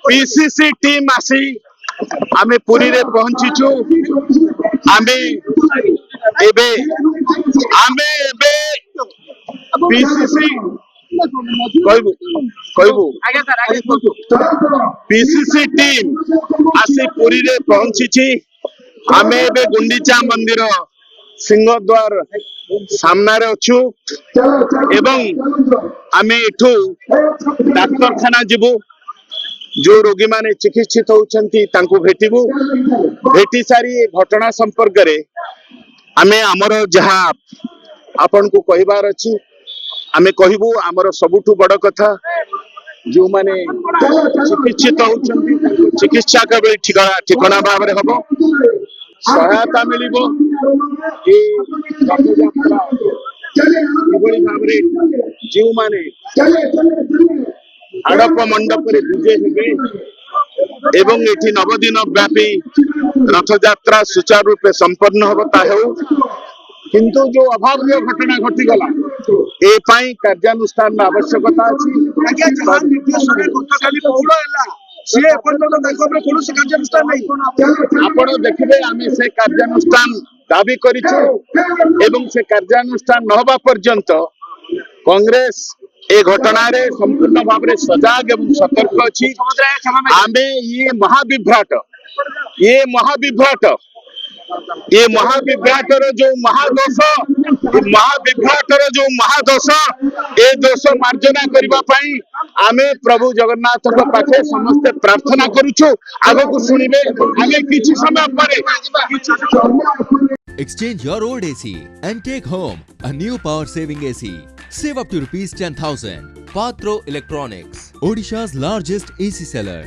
PCC team आसी आमे पुरी रे पहुंचीचु आमे एबे पीसीसी कहबू कहबू पीसीसी टीम आसी पुरी रे पहुंचीची आमे एबे गुंडीचा मंदिर सिंहद्वार सामना रे अछु एवं आमे एठू डाक्तरखाना जीवु जो रोगी माने चिकित्सित होउछंती तांको भेटिबु भेटी सारी ए घटना संपर्क रे आमे हमर जहा आपन को कहिबार अछि आमे कहिबु हमर सबुठु बड़ कथा जो माने चिकित्सित होउछंती तांको चिकित्सा के ठिकाना भाव रे हबो सहायता मिलिबो ए रथयात्रा किबळी भाव रे जो माने आड़प मंडप रे विजय हेबे एवं एठी नवदिन व्यापी रथयात्रा सुचारू रूपे संपन्न होता है किंतु जो अभावनीय घटना घटी गला ए पाई कार्यानुष्ठान आवश्यकता अछि आपण देखिबे आमे से कार्यानुष्ठान दाबी करिछु एवं से कार्यानुष्ठान न होबा पर्यंत कांग्रेस ए घटना रे संपूर्ण भाव रे सजाग एवं सतर्क अछि आमे ये महाविभ्राट जो महादोष ए दोष मार्जना करबा पई आमे प्रभु जगन्नाथ को पाखे समस्त प्रार्थना करूछु आगो को सुनिबे आमे किछि समय परे Exchange your old AC and take home a new power-saving AC. Save up to rupees 10,000. Patro Electronics, Odisha's largest AC seller.